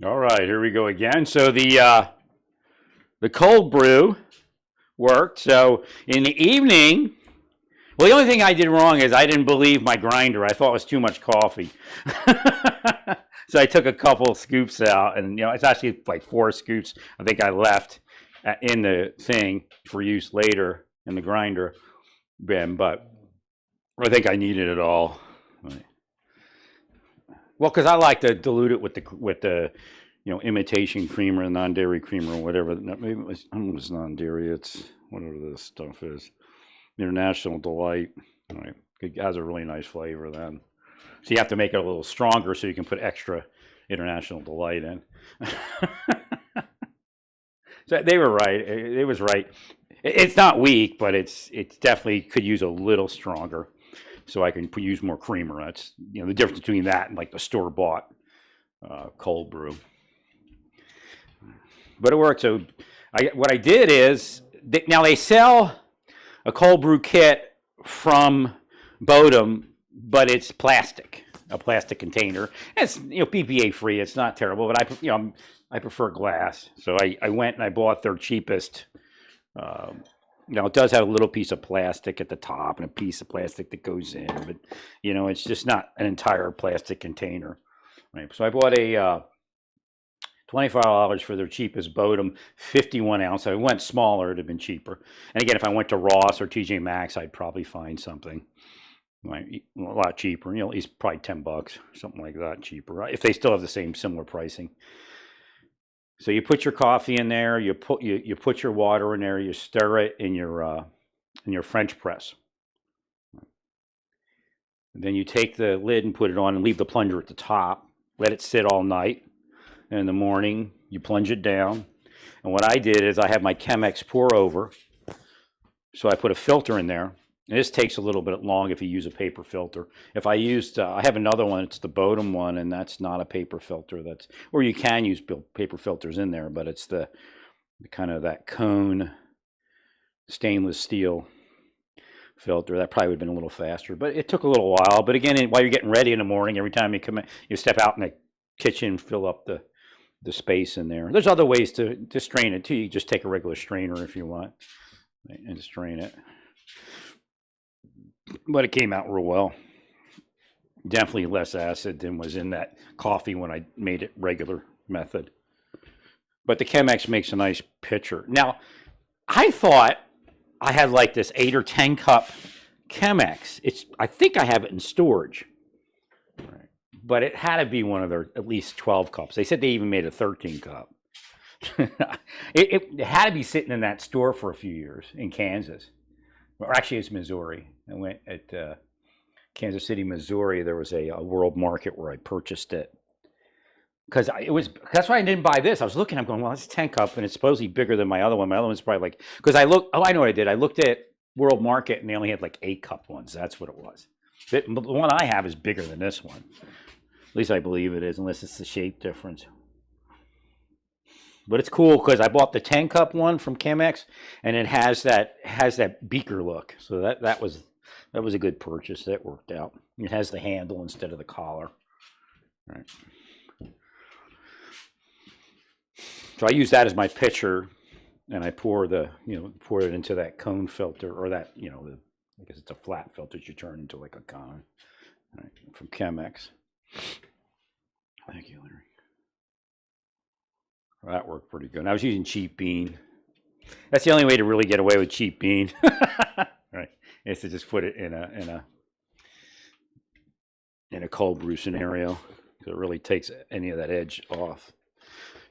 All right, here we go again. So the cold brew worked. So in the evening, well, the only thing I did wrong is I didn't believe my grinder. I thought it was too much coffee. So I took a couple scoops out, and it's actually like 4 scoops. I think I left in the thing for use later in the grinder bin, but I think I needed it all. Well, because I like to dilute it with the imitation creamer, non-dairy creamer, or whatever. Maybe I don't know if it's non-dairy. It's whatever this stuff is. International Delight. Right. It has a really nice flavor then. So you have to make it a little stronger so you can put extra International Delight in. So they were right. It was right. It's not weak, but it's definitely could use a little stronger, so I can use more creamer. That's the difference between that and like the store bought cold brew. But it worked. So what I did is now they sell a cold brew kit from Bodum, but it's plastic, a plastic container. It's BPA free. It's not terrible, but I prefer glass. So I went and I bought their cheapest. It does have a little piece of plastic at the top and a piece of plastic that goes in, but it's just not an entire plastic container. Right. So I bought a $25 for their cheapest Bodum 51 ounce. I went smaller, it'd have been cheaper. And again, if I went to Ross or TJ Maxx, I'd probably find something a lot cheaper, at least probably $10, something like that cheaper, if they still have the same similar pricing. So you put your coffee in there, you put your water in there, you stir it in your French press. And then you take the lid and put it on and leave the plunger at the top. Let it sit all night. And in the morning, you plunge it down. And what I did is I have my Chemex pour over. So I put a filter in there. And this takes a little bit long if you use a paper filter. If I used, I have another one, it's the Bodum one, and that's not a paper filter. Or you can use paper filters in there, but it's the kind of that cone stainless steel filter. That probably would have been a little faster, but it took a little while. But again, while you're getting ready in the morning, every time you come in, you step out in the kitchen, fill up the space in there. There's other ways to strain it too. You just take a regular strainer if you want and strain it. But it came out real well. Definitely less acid than was in that coffee when I made it regular method. But the Chemex makes a nice pitcher. Now, I thought I had like this 8 or 10 cup Chemex. I think I have it in storage. Right. But it had to be one of their at least 12 cups. They said they even made a 13 cup. it had to be sitting in that store for a few years in Kansas. Or actually, it's Missouri. I went at Kansas City, Missouri. There was a world market where I purchased it. That's why I didn't buy this. I was looking, I'm going, well, it's 10 cup and it's supposedly bigger than my other one. My other one's probably because I know what I did. I looked at World Market and they only had like 8 cup ones. That's what it was. The one I have is bigger than this one. At least I believe it is, unless it's the shape difference. But it's cool because I bought the 10 cup one from Chemex and it has that beaker look. So that was a good purchase. That worked out. It has the handle instead of the collar. All right. So I use that as my pitcher, and I pour pour it into that cone filter, or that I guess it's a flat filter that you turn into like a cone. All right, from Chemex. Thank you, Larry. Well, that worked pretty good. I was using cheap bean. That's the only way to really get away with cheap bean. Right, is to just put it in a cold brew scenario, because it really takes any of that edge off.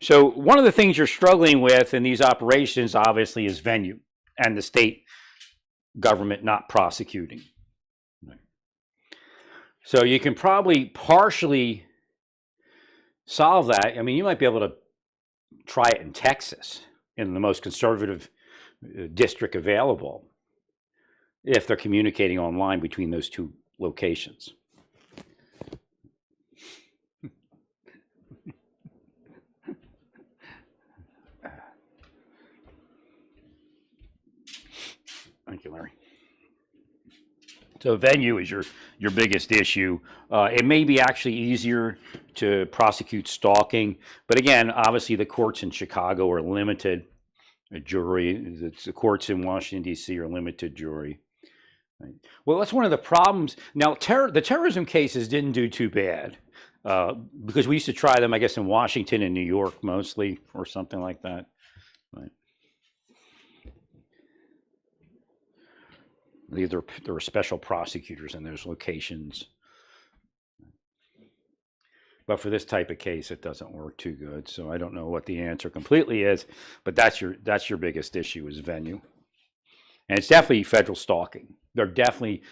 So one of the things you're struggling with in these operations, obviously, is venue and the state government not prosecuting. So you can probably partially solve that. I mean, you might be able to try it in Texas, in the most conservative district available, if they're communicating online between those two locations. Thank you, Larry. So venue is your biggest issue. It may be actually easier to prosecute stalking, but again, obviously the courts in Chicago are limited. A jury, the courts in Washington D.C. are limited jury. Right. Well, that's one of the problems. Now, the terrorism cases didn't do too bad because we used to try them, I guess, in Washington and New York mostly, or something like that. Right. There are special prosecutors in those locations. But for this type of case, it doesn't work too good. So I don't know what the answer completely is, but that's your biggest issue is venue. And it's definitely federal stalking. They're definitely,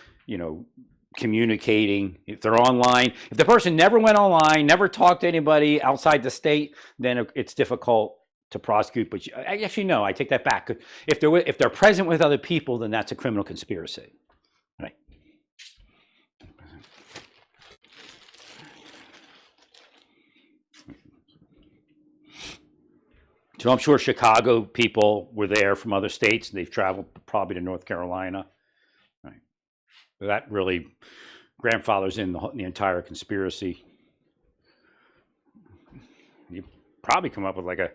communicating. If they're online, if the person never went online, never talked to anybody outside the state, then it's difficult to prosecute. But actually, no, I take that back. If they're present with other people, then that's a criminal conspiracy, right? So I'm sure Chicago people were there from other states, and they've traveled probably to North Carolina. Right. So that really grandfathers in the entire conspiracy. You probably come up with like a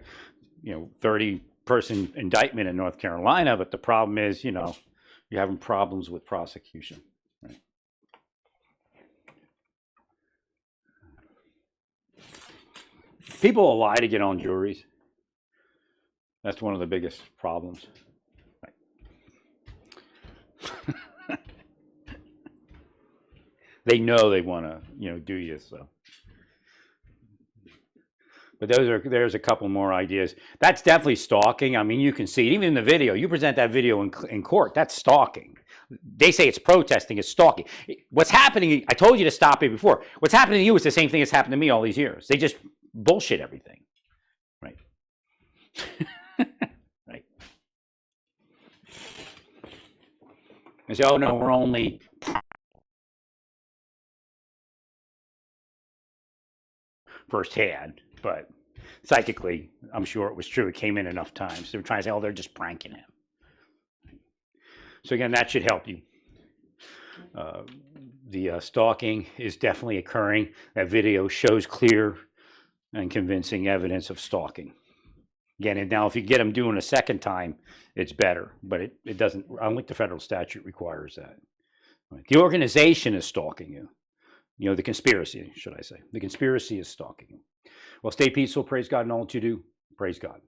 30-person indictment in North Carolina, but the problem is, you're having problems with prosecution. Right? People will lie to get on juries. That's one of the biggest problems. Right. They know they want to, do you, so. But there's a couple more ideas. That's definitely stalking. I mean, you can see it even in the video. You present that video in court. That's stalking. They say it's protesting. It's stalking. What's happening? I told you to stop it before. What's happening to you is the same thing that's happened to me all these years. They just bullshit everything, right? Right. And say, oh no, we're only firsthand, but psychically, I'm sure it was true. It came in enough times. They were trying to say, oh, they're just pranking him. So again, that should help you. The stalking is definitely occurring. That video shows clear and convincing evidence of stalking. Again, and now if you get them doing a second time, it's better, but it doesn't, I don't think the federal statute requires that. The organization is stalking you. The conspiracy, should I say. The conspiracy is stalking you. Well, stay peaceful. Praise God in all that you do. Praise God.